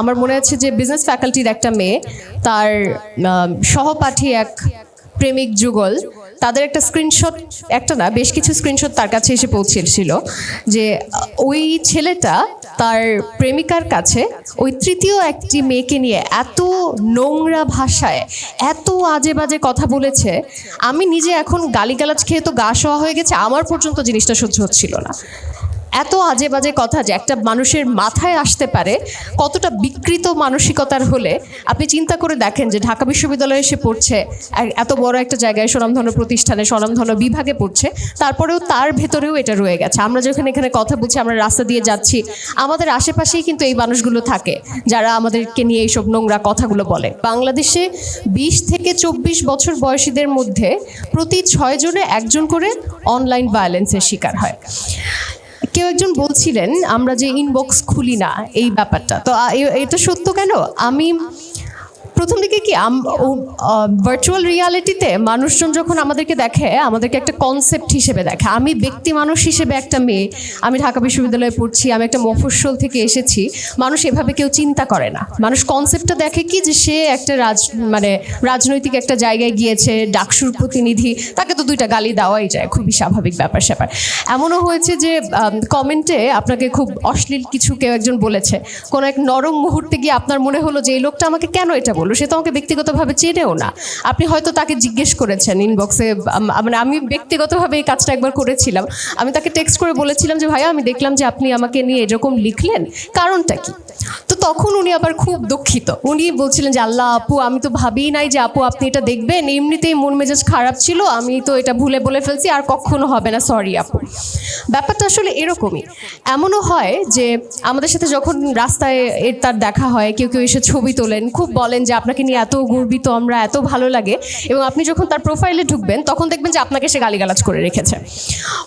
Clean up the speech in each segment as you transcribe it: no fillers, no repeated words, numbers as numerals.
আমার মনে আছে যে বিজনেস ফ্যাকাল্টির একটা মেয়ে, তার সহপাঠী এক প্রেমিক যুগল, তাদের একটা স্ক্রিনশট, একটা না বেশ কিছু স্ক্রিনশট তার কাছে এসে পৌঁছেছিল যে ওই ছেলেটা তার প্রেমিকার কাছে ওই তৃতীয় একটি মেয়েকে নিয়ে এত নোংরা ভাষায় এত আজে বাজে কথা বলেছে। আমি নিজে এখন গালিগালাজ খেয়ে তো গা শোয়া হয়ে গেছে, আমার পর্যন্ত জিনিসটা সহ্য হচ্ছিল না। এত আজে বাজে কথা যে একটা মানুষের মাথায় আসতে পারে, কতটা বিকৃত মানসিকতার হলে আপনি চিন্তা করে দেখেন যে ঢাকা বিশ্ববিদ্যালয়ে এসে পড়ছে, এত বড় একটা জায়গায় স্বনামধন্য প্রতিষ্ঠানে স্বনামধন্য বিভাগে পড়ছে, তারপরেও তার ভেতরেও এটা রয়ে গেছে। আমরা যখন এখানে কথা বলছি, আমরা রাস্তা দিয়ে যাচ্ছি, আমাদের আশেপাশেই কিন্তু এই মানুষগুলো থাকে যারা আমাদেরকে নিয়ে এইসব নোংরা কথাগুলো বলে। বাংলাদেশে 20 থেকে 24 বছর বয়সীদের মধ্যে প্রতি 6 জনে একজন করে অনলাইন ভায়োলেন্সের শিকার হয়। কেউ একজন বলছিলেন আমরা যে ইনবক্স খুলি না, এই ব্যাপারটা তো এটা সত্য কেন? আমি প্রথম দিকে কি ভার্চুয়াল রিয়ালিটিতে মানুষজন যখন আমাদেরকে দেখে, আমাদেরকে একটা কনসেপ্ট হিসেবে দেখে। আমি ব্যক্তি মানুষ হিসেবে একটা মেয়ে, আমি ঢাকা বিশ্ববিদ্যালয়ে পড়ছি, আমি একটা মফস্বল থেকে এসেছি, মানুষ এভাবে কেউ চিন্তা করে না। মানুষ কনসেপ্টটা দেখে কি যে সে একটা রাজনৈতিক একটা জায়গায় গিয়েছে, ডাকসুর প্রতিনিধি, তাকে তো 2টা গালি দেওয়াই যায়, খুবই স্বাভাবিক ব্যাপার স্যাপার। এমনও হয়েছে যে কমেন্টে আপনাকে খুব অশ্লীল কিছু কেউ একজন বলেছে, কোনো এক নরম মুহূর্তে গিয়ে আপনার মনে হলো যে এই লোকটা আমাকে কেন এটা বললো, সে তো আমাকে ব্যক্তিগতভাবে চেনেও না। আপনি হয়তো তাকে জিজ্ঞেস করেছেন ইনবক্সে, মানে আমি ব্যক্তিগতভাবে এই কাজটা একবার করেছিলাম। আমি তাকে টেক্সট করে বলেছিলাম যে ভাইয়া, আমি দেখলাম যে আপনি আমাকে নিয়ে এরকম লিখলেন, কারণটা কি? তো তখন উনি আবার খুব দুঃখিত, উনি বলছিলেন যে আল্লাহ আপু, আমি তো ভাবিই নাই যে আপু আপনি এটা দেখবেন, এমনিতেই মন মেজাজ খারাপ ছিল, আমি তো এটা ভুলে বলে ফেলছি, আর কখনো হবে না, সরি আপু। ব্যাপারটা আসলে এরকমই। এমনও হয় যে আমাদের সাথে যখন রাস্তায় তার দেখা হয়, কেউ কেউ এসে ছবি তোলেন, খুব বলেন যে আপনাকে নিয়ে এত গর্বিত আমরা, এত ভালো লাগে, এবং আপনি যখন তার প্রোফাইলে ঢুকবেন তখন দেখবেন যে আপনাকে সে গালিগালাজ করে রেখেছে।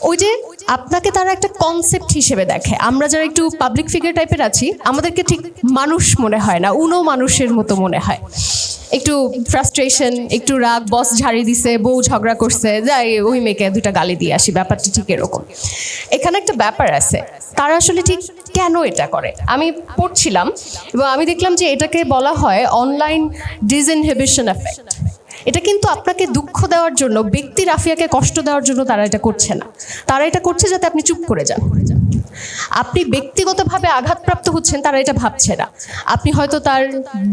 ওই যে আপনাকে তারা একটা কনসেপ্ট হিসেবে দেখে। আমরা যারা একটু পাবলিক ফিগার টাইপের আছি, আমাদেরকে ঠিক মানুষ মনে হয় না, মানুষের মতো মনে হয়। একটু ফ্রাস্ট্রেশন, একটু রাগ, বস ঝাড়ি দিছে, বউ ঝগড়া করছে, যাই ওই মেয়েকে 2টা গালি দিয়ে আসি, ব্যাপারটা ঠিক এরকম। এখানে একটা ব্যাপার আছে, তারা আসলে ঠিক কেন এটা করে? আমি পড়ছিলাম এবং আমি দেখলাম যে এটাকে বলা হয় অনলাইন ডিসইনহিবিশন এফেক্ট। এটা কিন্তু আপনাকে দুঃখ দেওয়ার জন্য, ব্যক্তি রাফিয়াকে কষ্ট দেওয়ার জন্য তারা এটা করছে না, তারা এটা করছে যাতে আপনি চুপ করে যান। আপনি ব্যক্তিগতভাবে আঘাতপ্রাপ্ত হচ্ছেন, তারা এটা ভাবছে না। আপনি হয়তো তার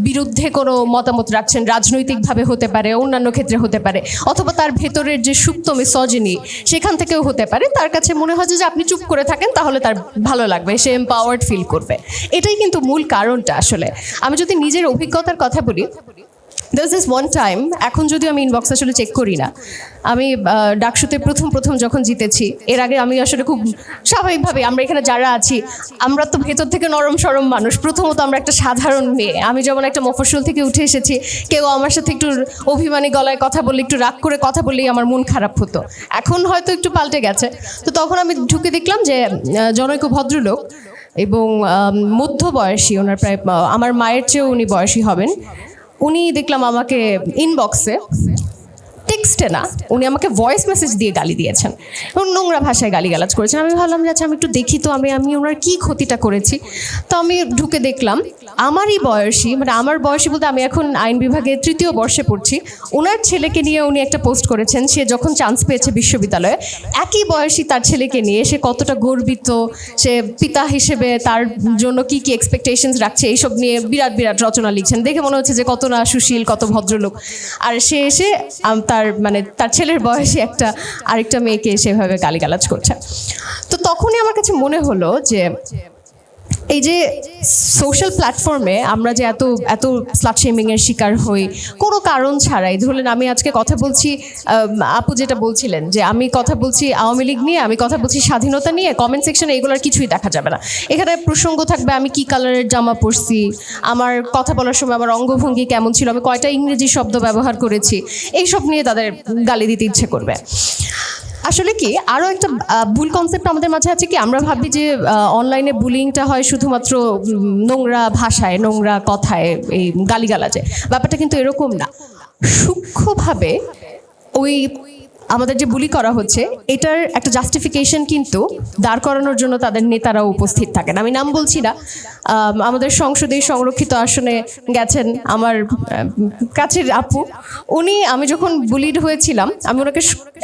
বিরুদ্ধে কোনো মতামত রাখছেন, রাজনৈতিকভাবে হতে পারে, অন্যান্য ক্ষেত্রে হতে পারে, অথবা তার ভেতরের যে সুপ্ত মিসোজিনি সেখান থেকেও হতে পারে। তার কাছে মনে হয় যে আপনি চুপ করে থাকেন, তাহলে তার ভালো লাগবে, সে এম্পাওয়ার্ড ফিল করবে। এটাই কিন্তু মূল কারণটা। আসলে আমি যদি নিজের অভিজ্ঞতার কথা বলি, There's this one time, এখন যদিও আমি ইনবক্স আসলে চেক করি না, আমি ডাকসুতে প্রথম যখন জিতেছি, এর আগে আমি আসলে খুব স্বাভাবিকভাবে, আমরা এখানে যারা আছি আমরা তো ভেতর থেকে নরম সরম মানুষ। প্রথমত আমরা একটা সাধারণ মেয়ে, আমি যেমন একটা মফস্বল থেকে উঠে এসেছি, কেউ আমার সাথে একটু অভিমানী গলায় কথা বললে, একটু রাগ করে কথা বললেই আমার মন খারাপ হতো। এখন হয়তো একটু পাল্টে গেছে। তো তখন আমি ঢুকে দেখলাম যে জনৈক ভদ্রলোক এবং মধ্যবয়সী, ওনার প্রায় আমার মায়ের চেয়েও উনি বয়সী হবেন, উনি দেখলাম আমাকে ইনবক্সে, টেক্সটে না, উনি আমাকে ভয়েস মেসেজ দিয়ে গালি দিয়েছেন এবং নোংরা ভাষায় গালিগালাজ করেছেন। আমি ভাবলাম যে আচ্ছা, আমি একটু দেখি তো আমি ওনার কী ক্ষতিটা করেছি। তো আমি ঢুকে দেখলাম আমারই বয়সী, মানে আমার বয়সী বলতে আমি এখন আইন বিভাগে 3য় বর্ষে পড়ছি, ওনার ছেলেকে নিয়ে উনি একটা পোস্ট করেছেন। সে যখন চান্স পেয়েছে বিশ্ববিদ্যালয়ে, একই বয়সী তার ছেলেকে নিয়ে সে কতটা গর্বিত, সে পিতা হিসেবে তার জন্য কি কি এক্সপেকটেশনস রাখছে, এইসব নিয়ে বিরাট বিরাট রচনা লিখছেন। দেখে মনে হচ্ছে যে কত না সুশীল, কত ভদ্রলোক। আর সে এসে তার ছেলের বয়সী আরেকটা মেয়েকে সেভাবে গালিগালাজ করছে। তো তখনই আমার কাছে মনে হলো যে এই যে সোশ্যাল প্ল্যাটফর্মে আমরা যে এত স্লাট শেমিংয়ের শিকার হই কোনো কারণ ছাড়াই। ধরলেন আমি আজকে কথা বলছি, আপু যেটা বলছিলেন যে আমি কথা বলছি আওয়ামী লীগ নিয়ে, আমি কথা বলছি স্বাধীনতা নিয়ে, কমেন্ট সেকশনে এগুলোর কিছুই দেখা যাবে না। এখানে প্রসঙ্গ থাকবে আমি কি কালারের জামা পরছি, আমার কথা বলার সময় আমার অঙ্গভঙ্গি কেমন ছিল, আমি কয়টা ইংরেজি শব্দ ব্যবহার করেছি, এইসব নিয়ে তাদের গালি দিতে ইচ্ছে করবে। আসলে কি আরও একটা ভুল কনসেপ্ট আমাদের মাঝে আছে কি, আমরা ভাবি যে অনলাইনে বুলিংটা হয় শুধুমাত্র নোংরা ভাষায়, নোংরা কথায়, এই গালিগালাজে। ব্যাপারটা কিন্তু এরকম না। সূক্ষ্মভাবে ওই আমাদের যে বুলি করা হচ্ছে এটার একটা জাস্টিফিকেশন কিন্তু দাঁড় করানোর জন্য তাদের নেতারাও উপস্থিত থাকেন। আমি নাম বলছি না, আমাদের সংসদে সংরক্ষিত আসনে গেছেন আমার কাছের আপু, উনি আমি যখন বুলিড হয়েছিলাম আমি ওনাকে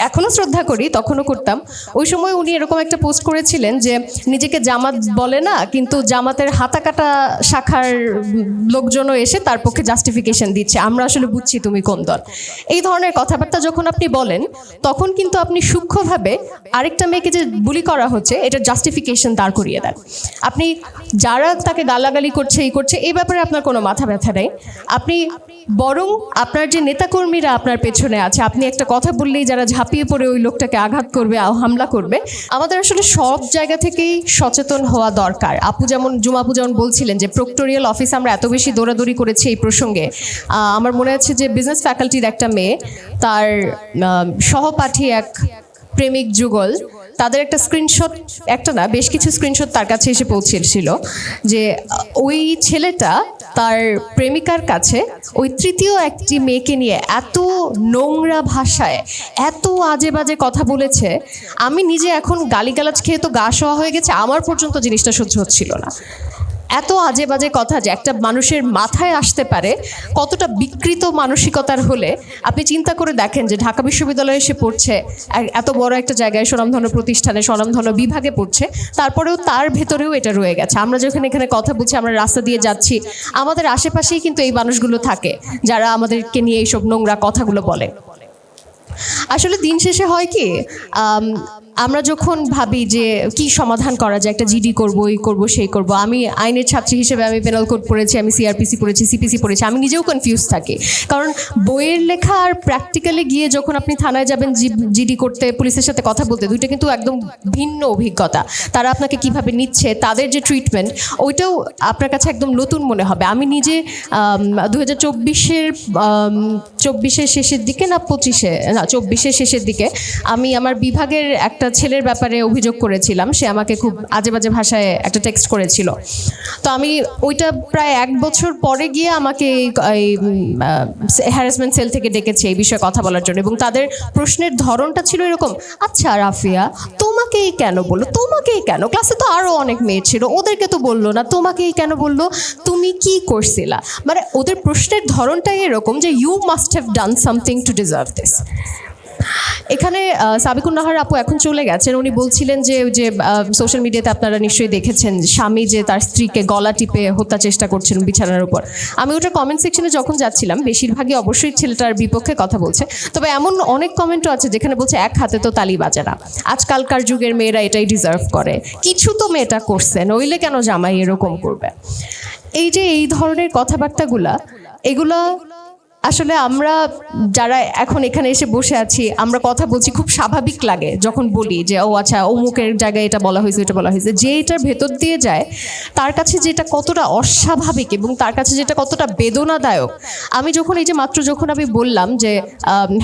এখনও শ্রদ্ধা করি, তখনও করতাম। ওই সময় উনি এরকম একটা পোস্ট করেছিলেন যে নিজেকে জামাত বলে না, কিন্তু জামাতের হাতা কাটা শাখার লোকজনও এসে তার পক্ষে জাস্টিফিকেশন দিচ্ছে, আমরা আসলে বুঝছি তুমি কোন দল। এই ধরনের কথাবার্তা যখন আপনি বলেন তখন কিন্তু আপনি সূক্ষ্মভাবে আরেকটা মেয়েকে যে বুলি করা হচ্ছে এটার জাস্টিফিকেশন দাঁড় করিয়ে দেন। আপনি যারা তাকে গালাগালি করছে এই করছে এই ব্যাপারে আপনার কোনো মাথা ব্যথা নেই, আপনি বরং আপনার যে নেতাকর্মীরা আপনার পেছনে আছে, আপনি একটা কথা বললেই যারা ঝাঁপিয়ে পড়ে ওই লোকটাকে আঘাত করবে, হামলা করবে। আমাদের আসলে সব জায়গা থেকেই সচেতন হওয়া দরকার। আপু যেমন বলছিলেন যে প্রক্টোরিয়াল অফিস আমরা এত বেশি দৌড়াদৌড়ি করেছি এই প্রসঙ্গে, আমার মনে আছে যে বিজনেস ফ্যাকাল্টির একটা মেয়ে, তার সহপাঠী এক প্রেমিক যুগল, তাদের একটা স্ক্রিনশট, একটা না বেশ কিছু স্ক্রিনশট তার কাছে এসে পৌঁছেছিল যে ওই ছেলেটা তার প্রেমিকার কাছে ওই তৃতীয় একটি মেয়েকে নিয়ে এত নোংরা ভাষায় এত আজে বাজে কথা বলেছে, আমি নিজে এখন গালিগালাজ খেয়ে তো গা শোয়া হয়ে গেছে, আমার পর্যন্ত জিনিসটা সহ্য হচ্ছিল না। এত আজে বাজে কথা যে একটা মানুষের মাথায় আসতে পারে, কতটা বিকৃত মানসিকতার হলে আপনি চিন্তা করে দেখেন যে ঢাকা বিশ্ববিদ্যালয়ে এসে পড়ছে, এত বড় একটা জায়গায় স্বনামধন্য প্রতিষ্ঠানে স্বনামধন্য বিভাগে পড়ছে, তারপরেও তার ভেতরেও এটা রয়ে গেছে। আমরা যখন এখানে কথা বলছি, আমরা রাস্তা দিয়ে যাচ্ছি, আমাদের আশেপাশেই কিন্তু এই মানুষগুলো থাকে যারা আমাদেরকে নিয়ে এইসব নোংরা কথাগুলো বলে। আসলে দিন শেষে হয় কি, আমরা যখন ভাবি যে কি সমাধান করা যায়, একটা জিডি করবো, এই করবো সেই করবো, আমি আইনের ছাত্রী হিসেবে আমি পেনাল কোড পড়েছি, আমি সিআরপিসি পড়েছি, সিপিসি পড়েছি, আমি নিজেও কনফিউজ থাকি। কারণ বইয়ের লেখা আর প্র্যাকটিক্যালি গিয়ে যখন আপনি থানায় যাবেন জিডি করতে, পুলিশের সাথে কথা বলতে, দুইটা কিন্তু একদম ভিন্ন অভিজ্ঞতা। তারা আপনাকে কিভাবে নিচ্ছে, তাদের যে ট্রিটমেন্ট, ওইটাও আপনার কাছে একদম নতুন মনে হবে। আমি নিজে 2024-এর শেষের দিকে না 24-এর শেষের দিকে আমি আমার বিভাগের একটা ছেলের ব্যাপারে অভিযোগ করেছিলাম, সে আমাকে খুব আজে বাজে ভাষায় একটা টেক্সট করেছিল। তো আমি ওইটা প্রায় 1 বছর পরে গিয়ে আমাকে এই হ্যারাসমেন্ট সেল থেকে ডেকেছে এই বিষয়ে কথা বলার জন্য, এবং তাদের প্রশ্নের ধরনটা ছিল এরকম, আচ্ছা রাফিয়া তোমাকেই কেন বললো, তোমাকেই কেন, ক্লাসে তো আরও অনেক মেয়ে ছিল, ওদেরকে তো বললো না, তোমাকেই কেন বললো, তুমি কি করছিলা। মানে ওদের প্রশ্নের ধরনটাই এরকম যে you must have done something to deserve this. এখানে সাবিকুন নাহার আপু এখন চলে গেছেন, উনি বলছিলেন যে সোশ্যাল মিডিয়াতে আপনারা নিশ্চয়ই দেখেছেন স্বামী যে তার স্ত্রীকে গলা টিপে হত্যা চেষ্টা করছেন বিছানার উপর। আমি ওটা কমেন্ট সেকশনে যখন যাচ্ছিলাম, বেশিরভাগই অবশ্যই ছেলেটার বিপক্ষে কথা বলছে, তবে এমন অনেক কমেন্টও আছে যেখানে বলছে এক হাতে তো তালি বাজে না, আজকালকার যুগের মেয়েরা এটাই ডিজার্ভ করে, কিছু তো মেয়েটা করছে, নইলে কেন জামাই এরকম করবে। এই যে এই ধরনের কথাবার্তাগুলা, এগুলা আসলে আমরা যারা এখন এখানে এসে বসে আছি, আমরা কথা বলছি, খুব স্বাভাবিক লাগে যখন বলি যে ও আচ্ছা অমুকের জায়গায় এটা বলা হয়েছে, এটা বলা হয়েছে। যে এটার ভেতর দিয়ে যায় তার কাছে যেটা কতটা অস্বাভাবিক এবং তার কাছে যেটা কতটা বেদনাদায়ক। আমি যখন এই যে মাত্র যখন আমি বললাম যে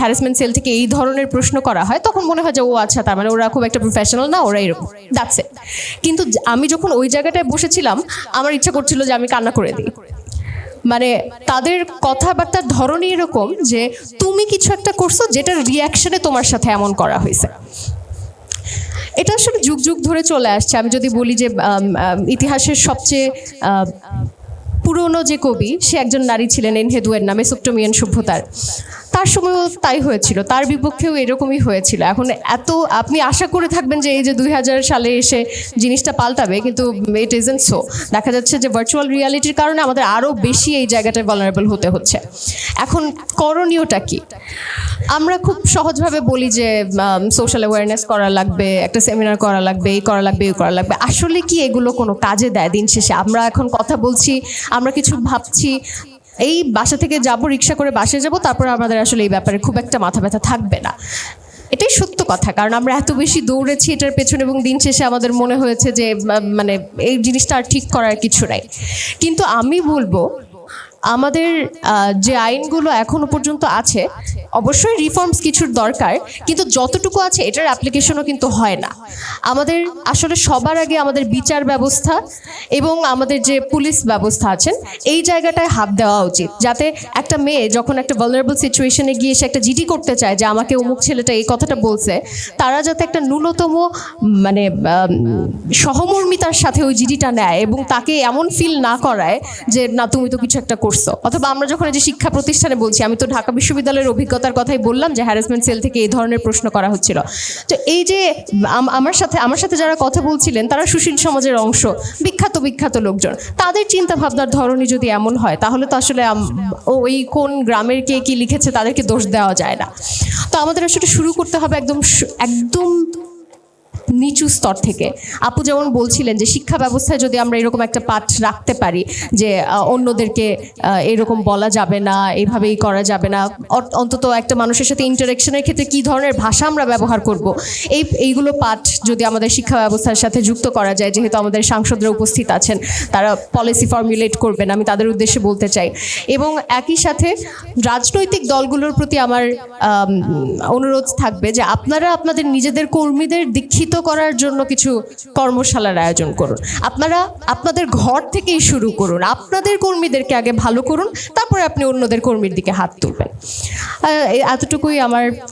হ্যারাসমেন্ট সেল থেকে এই ধরনের প্রশ্ন করা হয়, তখন মনে হয় যে ও আচ্ছা তার মানে ওরা খুব একটা প্রফেশনাল না, ওরা এরকম, দ্যাটস ইট। কিন্তু আমি যখন ওই জায়গাটায় বসেছিলাম, আমার ইচ্ছা করছিল যে আমি কান্না করে দিই। মানে তাদের কথাবার্তার ধরনই এরকম যে তুমি কিছু একটা করছো যেটার রিয়াকশনে তোমার সাথে এমন করা হয়েছে। এটা আসলে যুগ যুগ ধরে চলে আসছে। আমি যদি বলি যে ইতিহাসের সবচেয়ে পুরনো যে কবি, সে একজন নারী ছিলেন এনহেদুয়ের নামে, মেসোপটেমিয়ান সভ্যতার, তার সময়ও তাই হয়েছিল, তার বিপক্ষেও এরকমই হয়েছিল। এখন এত আপনি আশা করে থাকবেন যে এই যে 2000 সালে এসে জিনিসটা পাল্টাবে, কিন্তু ইট ইজন্ট সো। দেখা যাচ্ছে যে ভার্চুয়াল রিয়ালিটির কারণে আমাদের আরও বেশি এই জায়গাটায় ভালনারেবল হতে হচ্ছে। এখন করণীয়টা কি? আমরা খুব সহজভাবে বলি যে সোশ্যাল অ্যাওয়ারনেস করা লাগবে, একটা সেমিনার করা লাগবে, এই করা লাগবে, এই করা লাগবে। আসলে কি এগুলো কোনো কাজে দেয়? দিন শেষে আমরা এখন কথা বলছি, আমরা কিছু ভাবছি, এই বাসা থেকে যাব, রিক্সা করে বাসায় যাব, তারপর আমাদের আসলে এই ব্যাপারে খুব একটা মাথা ব্যথা থাকবে না। এটাই সত্য কথা, কারণ আমরা এত বেশি দৌড়েছি এটার পেছনে, এবং দিন শেষে আমাদের মনে হয়েছে যে মানে এই জিনিসটা আর ঠিক করার কিছু নাই। কিন্তু আমি বলবো আমাদের যে আইনগুলো এখনো পর্যন্ত আছে অবশ্যই রিফর্মস কিছুর দরকার, কিন্তু যতটুকু আছে এটার অ্যাপ্লিকেশনও কিন্তু হয় না। আমাদের আসলে সবার আগে আমাদের বিচার ব্যবস্থা এবং আমাদের যে পুলিশ ব্যবস্থা আছেন এই জায়গাটায় হাত দেওয়া উচিত, যাতে একটা মেয়ে যখন একটা ভালনারেবল সিচুয়েশনে গিয়ে সে একটা জিডি করতে চায় যে আমাকে অমুক ছেলেটা এই কথাটা বলছে, তারা যাতে একটা ন্যূনতম মানে সহমর্মিতার সাথে ওই জিডিটা নেয় এবং তাকে এমন ফিল না করায় যে না তুমি তো কিছু একটা করছো। অথবা আমরা যখন এই যে শিক্ষা প্রতিষ্ঠানে বলছি, আমি তো ঢাকা বিশ্ববিদ্যালয়ের অভিজ্ঞতার কথাই বললাম যে হ্যারাসমেন্ট সেল থেকে এই ধরনের প্রশ্ন করা হচ্ছিল। তো এই যে আমার সাথে যারা কথা বলছিলেন তারা সুশীল সমাজের অংশ, বিখ্যাত লোকজন, তাদের চিন্তা ভাবনার ধরনই যদি এমন হয় তাহলে তো আসলে ওই কোন গ্রামের কে কি লিখেছে তাদেরকে দোষ দেওয়া যায় না। তো আমাদের আসলে শুরু করতে হবে একদম নিচু স্তর থেকে। আপু যেমন বলছিলেন যে শিক্ষা ব্যবস্থায় যদি আমরা এরকম একটা পাঠ রাখতে পারি যে অন্যদেরকে এরকম বলা যাবে না, এভাবেই করা যাবে না, অন্তত একটা মানুষের সাথে ইন্টারাকশনের ক্ষেত্রে কী ধরনের ভাষা আমরা ব্যবহার করব, এইগুলো পাঠ যদি আমাদের শিক্ষা ব্যবস্থার সাথে যুক্ত করা যায়, যেহেতু আমাদের সাংসদরা উপস্থিত আছেন, তারা পলিসি ফর্মুলেট করবেন, আমি তাদের উদ্দেশ্যে বলতে চাই। এবং একই সাথে রাজনৈতিক দলগুলোর প্রতি আমার অনুরোধ থাকবে যে আপনারা আপনাদের নিজেদের কর্মীদের দীক্ষিত করার জন্য কিছু কর্মশালার আয়োজন করুন। আপনারা আপনাদের ঘর থেকেই শুরু করুন, আপনাদের কর্মীদেরকে আগে ভালো করুন, তারপরে আপনি অন্যদের কর্মীর দিকে হাত তুলবেন। এতটুকুই আমার